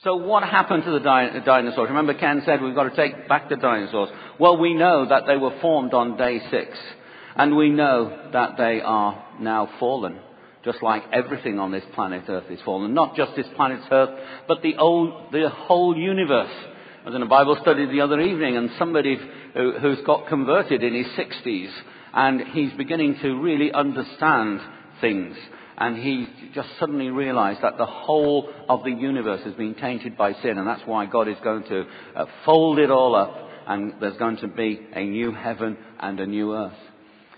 So what happened to the dinosaurs? Remember Ken said we've got to take back the dinosaurs. Well, we know that they were formed on day 6. And we know that they are now fallen. Just like everything on this planet Earth is fallen. Not just this planet Earth, but the whole universe. I was in a Bible study the other evening, and somebody who's got converted in his 60s, and he's beginning to really understand things. And he just suddenly realized that the whole of the universe has been tainted by sin, and that's why God is going to fold it all up, and there's going to be a new heaven and a new earth.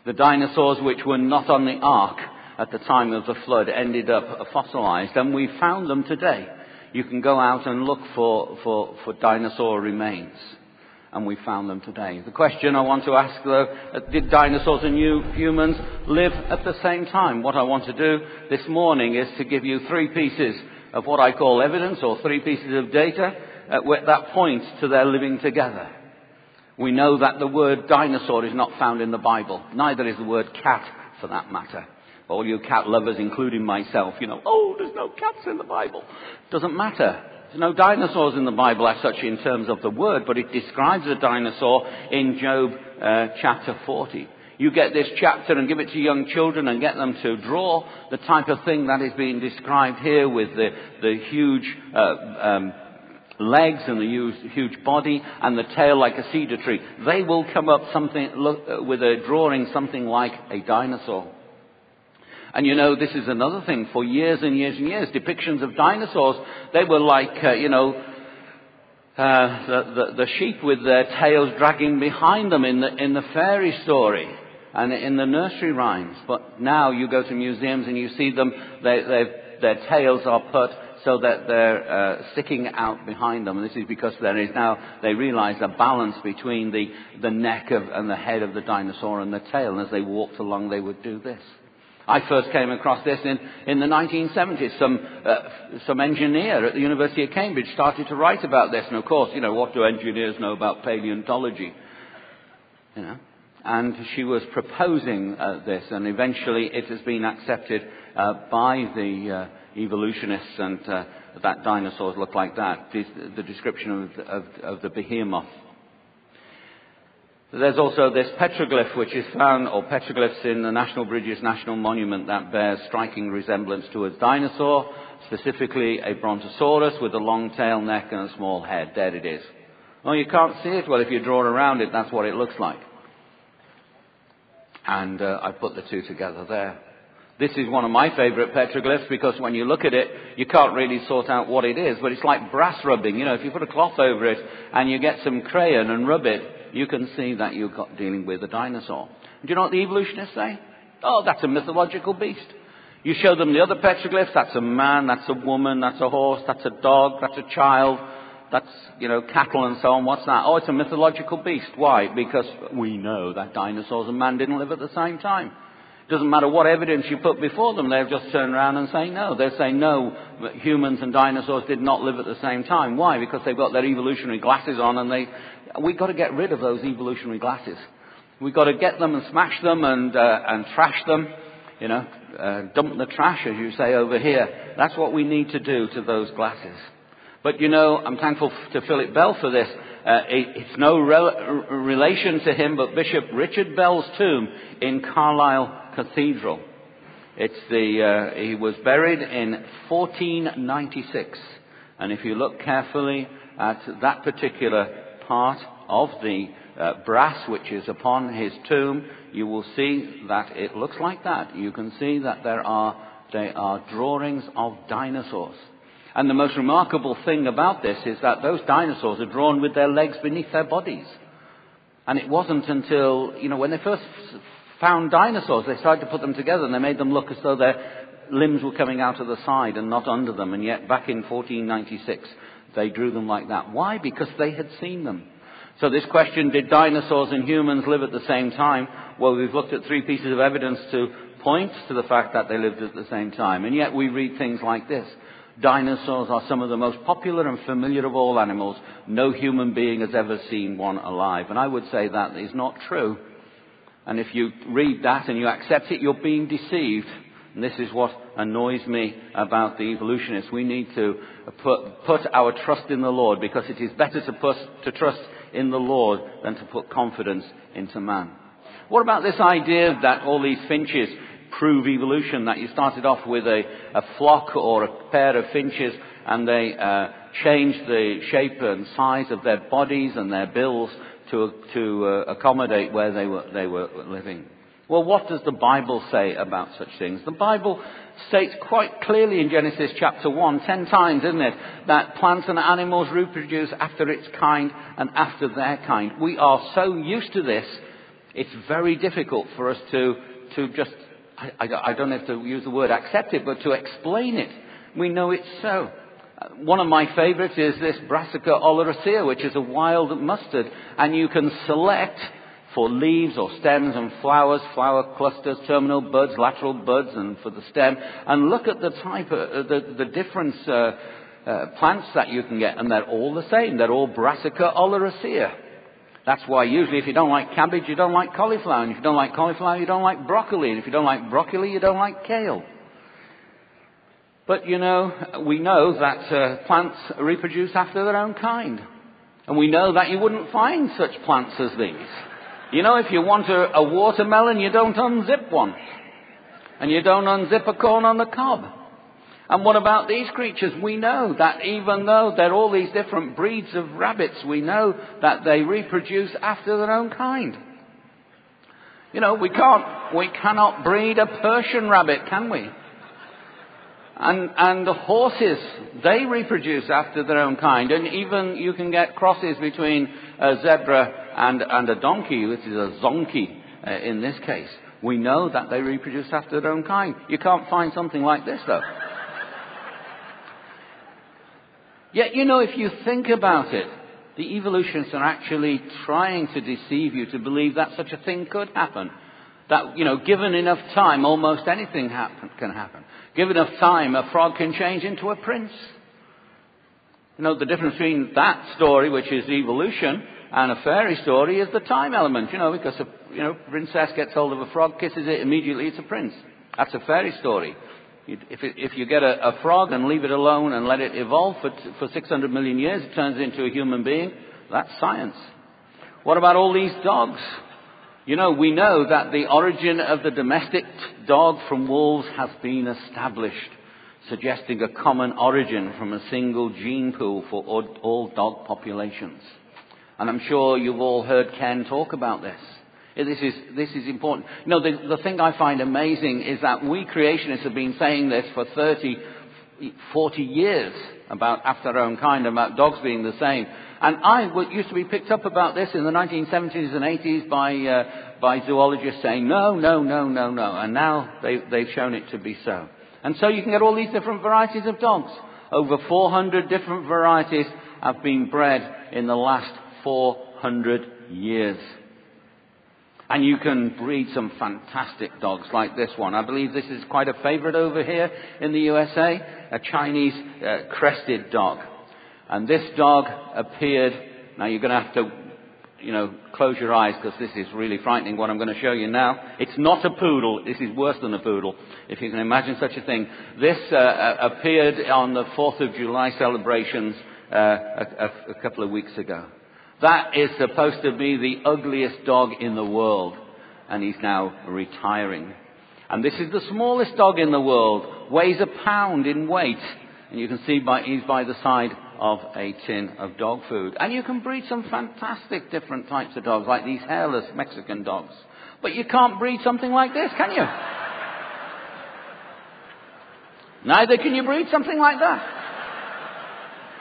The dinosaurs which were not on the ark at the time of the flood ended up fossilized, and we found them today. You can go out and look for dinosaur remains, and we found them today. The question I want to ask, though, did dinosaurs and humans live at the same time? What I want to do this morning is to give you 3 pieces of what I call evidence, or 3 pieces of data that points to their living together. We know that the word dinosaur is not found in the Bible. Neither is the word cat, for that matter. All you cat lovers, including myself, there's no cats in the Bible. Doesn't matter. There's no dinosaurs in the Bible as such in terms of the word, but it describes a dinosaur in Job chapter 40. You get this chapter and give it to young children and get them to draw the type of thing that is being described here with the huge legs and the huge body and the tail like a cedar tree. They will come up with a drawing something like a dinosaur. And this is another thing. For years and years and years, depictions of dinosaurs, they were like, the sheep with their tails dragging behind them in the fairy story and in the nursery rhymes. But now you go to museums and you see them, their tails are put so that they're sticking out behind them. And this is because they realize a balance between the neck and the head of the dinosaur and the tail. And as they walked along, they would do this. I first came across this in the 1970s. Some engineer at the University of Cambridge started to write about this. And of course, what do engineers know about paleontology? And she was proposing this, and eventually it has been accepted by the evolutionists, and that dinosaurs look like that. The description of the behemoth. There's also this petroglyph which is found, or petroglyphs in the National Bridges National Monument, that bears striking resemblance to a dinosaur, specifically a brontosaurus with a long tail, neck and a small head. There it is. Oh, you can't see it? Well, if you draw around it, that's what it looks like. And I put the two together there. This is one of my favourite petroglyphs because when you look at it, you can't really sort out what it is. But it's like brass rubbing. If you put a cloth over it and you get some crayon and rub it, you can see that you're dealing with a dinosaur. Do you know what the evolutionists say? Oh, that's a mythological beast. You show them the other petroglyphs, that's a man, that's a woman, that's a horse, that's a dog, that's a child, that's, cattle and so on. What's that? Oh, it's a mythological beast. Why? Because we know that dinosaurs and man didn't live at the same time. It doesn't matter what evidence you put before them, they'll just turn around and say no. They'll say no, humans and dinosaurs did not live at the same time. Why? Because they've got their evolutionary glasses on, and we've got to get rid of those evolutionary glasses. We've got to get them and smash them and trash them, dump the trash, as you say over here. That's what we need to do to those glasses. But I'm thankful to Philip Bell for this. It's no relation to him, but Bishop Richard Bell's tomb in Carlisle Cathedral. He was buried in 1496. And if you look carefully at that particular part of the brass which is upon his tomb, you will see that it looks like that. You can see that there are drawings of dinosaurs. And the most remarkable thing about this is that those dinosaurs are drawn with their legs beneath their bodies. And it wasn't until, when they first found dinosaurs, they started to put them together and they made them look as though their limbs were coming out of the side and not under them. And yet back in 1496, they drew them like that. Why? Because they had seen them. So this question, did dinosaurs and humans live at the same time? Well, we've looked at 3 pieces of evidence to point to the fact that they lived at the same time. And yet we read things like this. Dinosaurs are some of the most popular and familiar of all animals. No human being has ever seen one alive. And I would say that is not true. And if you read that and you accept it, you're being deceived. And this is what annoys me about the evolutionists. We need to put our trust in the Lord, because it is better to trust in the Lord than to put confidence into man. What about this idea that all these finches prove evolution, that you started off with a flock or a pair of finches and they changed the shape and size of their bodies and their bills to accommodate where they were living? Well, what does the Bible say about such things? The Bible states quite clearly in Genesis chapter 1, 10 times, isn't it, that plants and animals reproduce after its kind and after their kind. We are so used to this, it's very difficult for us to just, I don't have to use the word accept it, but to explain it. We know it's so. One of my favourites is this Brassica oleracea, which is a wild mustard, and you can select for leaves or stems and flowers, flower clusters, terminal buds, lateral buds, and for the stem, and look at the type of, the different plants that you can get, and they're all the same. They're all Brassica oleracea. That's why usually if you don't like cabbage, you don't like cauliflower, and if you don't like cauliflower, you don't like broccoli, and if you don't like broccoli, you don't like kale. But we know that plants reproduce after their own kind. And we know that you wouldn't find such plants as these. If you want a watermelon, you don't unzip one. And you don't unzip a corn on the cob. And what about these creatures? We know that even though they're all these different breeds of rabbits, we know that they reproduce after their own kind. We cannot breed a Persian rabbit, can we? And the horses, they reproduce after their own kind. And even you can get crosses between a zebra and a donkey, which is a zonkey in this case. We know that they reproduce after their own kind. You can't find something like this, though. Yet, if you think about it, the evolutionists are actually trying to deceive you to believe that such a thing could happen. That, given enough time, almost anything can happen. Given enough time, a frog can change into a prince. The difference between that story, which is evolution, and a fairy story is the time element, because a princess gets hold of a frog, kisses it, immediately it's a prince. That's a fairy story. If you get a frog and leave it alone and let it evolve for 600 million years, it turns into a human being. That's science. What about all these dogs? We know that the origin of the domestic dog from wolves has been established, suggesting a common origin from a single gene pool for all dog populations. And I'm sure you've all heard Ken talk about this. This is important. The thing I find amazing is that we creationists have been saying this for 30, 40 years about after our own kind, about dogs being the same. And I used to be picked up about this in the 1970s and 80s by zoologists saying, no. And now they've shown it to be so. And so you can get all these different varieties of dogs. Over 400 different varieties have been bred in the last 400 years. And you can breed some fantastic dogs like this one. I believe this is quite a favorite over here in the USA, a Chinese crested dog. And this dog appeared, now you're going to have to, close your eyes because this is really frightening what I'm going to show you now. It's not a poodle. This is worse than a poodle, if you can imagine such a thing. This appeared on the 4th of July celebrations a couple of weeks ago. That is supposed to be the ugliest dog in the world, and he's now retiring. And this is the smallest dog in the world, weighs a pound in weight, and you can see he's by the side of a tin of dog food. And you can breed some fantastic different types of dogs, like these hairless Mexican dogs. But you can't breed something like this, can you? Neither can you breed something like that.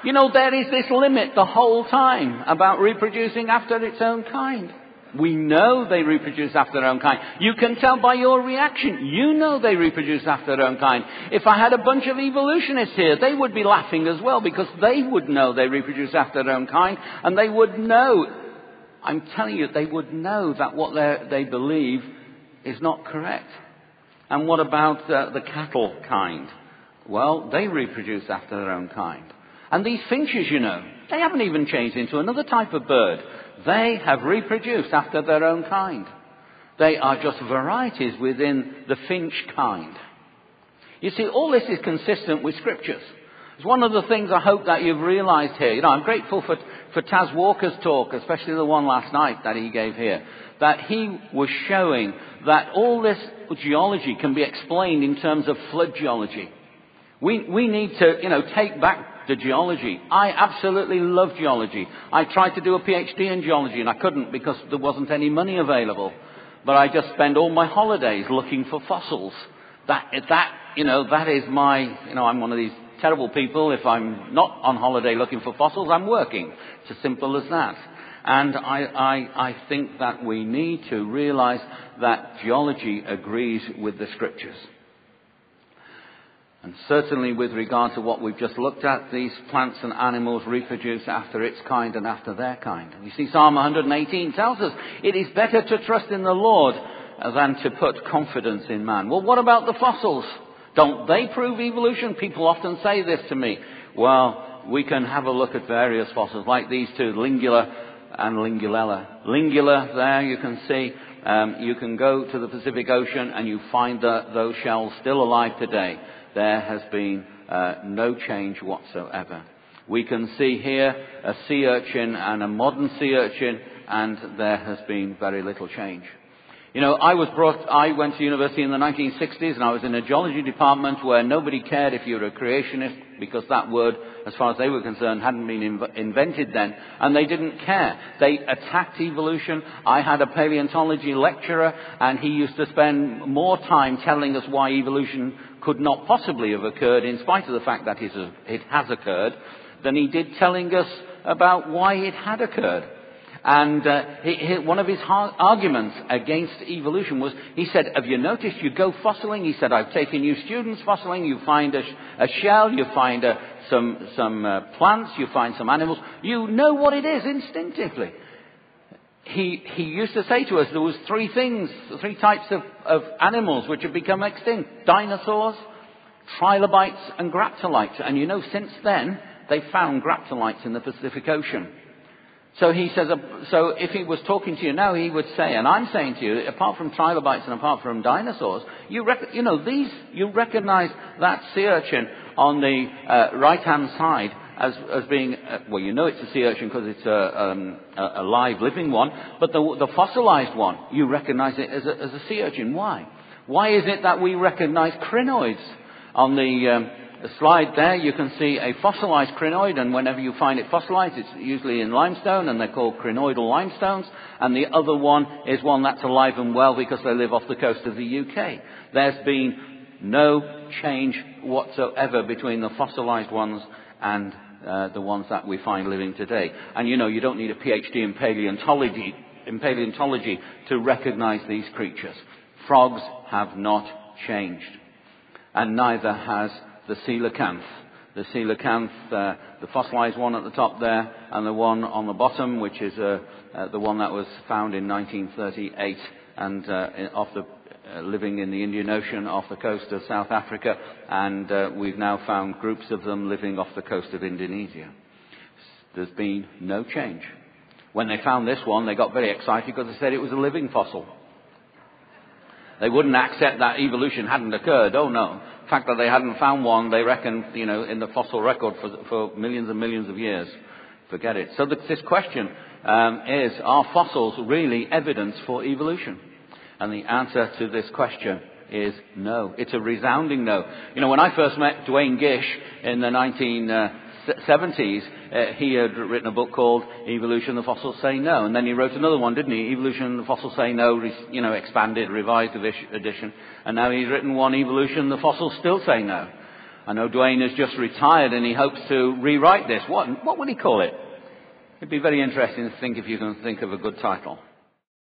There is this limit the whole time about reproducing after its own kind. We know they reproduce after their own kind. You can tell by your reaction. You know they reproduce after their own kind. If I had a bunch of evolutionists here, they would be laughing as well, because they would know they reproduce after their own kind, and they would know, I'm telling you, they would know that what they believe is not correct. And what about the cattle kind? Well, they reproduce after their own kind. And these finches, they haven't even changed into another type of bird. They have reproduced after their own kind. They are just varieties within the finch kind. You see, all this is consistent with Scriptures. It's one of the things I hope that you've realized here. You know, I'm grateful for Taz Walker's talk, especially the one last night that he gave here, that he was showing that all this geology can be explained in terms of flood geology. We need to, take back the geology. I absolutely love geology. I tried to do a PhD in geology and I couldn't because there wasn't any money available. But I just spend all my holidays looking for fossils. That is my, I'm one of these terrible people. If I'm not on holiday looking for fossils, I'm working. It's as simple as that. And I think that we need to realize that geology agrees with the Scriptures. And certainly with regard to what we've just looked at, these plants and animals reproduce after its kind and after their kind. You see, Psalm 118 tells us it is better to trust in the Lord than to put confidence in man. Well, what about the fossils? Don't they prove evolution? People often say this to me. Well, we can have a look at various fossils, like these two, Lingula and Lingulella. Lingula, there you can see, you can go to the Pacific Ocean and you find those shells still alive today. There has been no change whatsoever. We can see here a sea urchin and a modern sea urchin, and there has been very little change. I went to university in the 1960s, and I was in a geology department where nobody cared if you were a creationist, because that word, as far as they were concerned, hadn't been invented then, and they didn't care. They attacked evolution. I had a paleontology lecturer, and he used to spend more time telling us why evolution could not possibly have occurred, in spite of the fact that it has occurred, than he did telling us about why it had occurred. And one of his arguments against evolution was, he said, have you noticed you go fossiling? He said, I've taken you students fossiling. You find a shell, you find some plants, you find some animals. You know what it is instinctively. He used to say to us there was three types of animals which have become extinct. Dinosaurs, trilobites and graptolites. And since then, they found graptolites in the Pacific Ocean. So he says, so if he was talking to you now, he would say, and I'm saying to you, apart from trilobites and apart from dinosaurs, you recognize that sea urchin on the right-hand side as being, it's a sea urchin because it's a live, living one, but the fossilized one, you recognize it as a sea urchin. Why? Why is it that we recognize crinoids? On the slide there, you can see a fossilized crinoid, and whenever you find it fossilized, it's usually in limestone, and they're called crinoidal limestones. And the other one is one that's alive and well because they live off the coast of the UK. There's been no change whatsoever between the fossilized ones and the ones that we find living today. And you don't need a PhD in paleontology to recognize these creatures. Frogs have not changed, and neither has the coelacanth. The coelacanth, the fossilized one at the top there, and the one on the bottom, which is the one that was found in 1938 and living in the Indian Ocean off the coast of South Africa, and we've now found groups of them living off the coast of Indonesia. There's been no change. When they found this one, they got very excited because they said it was a living fossil. They wouldn't accept that evolution hadn't occurred. Oh no. The fact that they hadn't found one, they reckon, in the fossil record for millions and millions of years. Forget it. So this question is, are fossils really evidence for evolution? And the answer to this question is no. It's a resounding no. When I first met Duane Gish in the 1970s, he had written a book called Evolution, the Fossils Say No. And then he wrote another one, didn't he? Evolution, the Fossils Say No, expanded, revised edition. And now he's written one, Evolution, the Fossils Still Say No. I know Duane has just retired and he hopes to rewrite this. What would he call it? It'd be very interesting to think if you can think of a good title.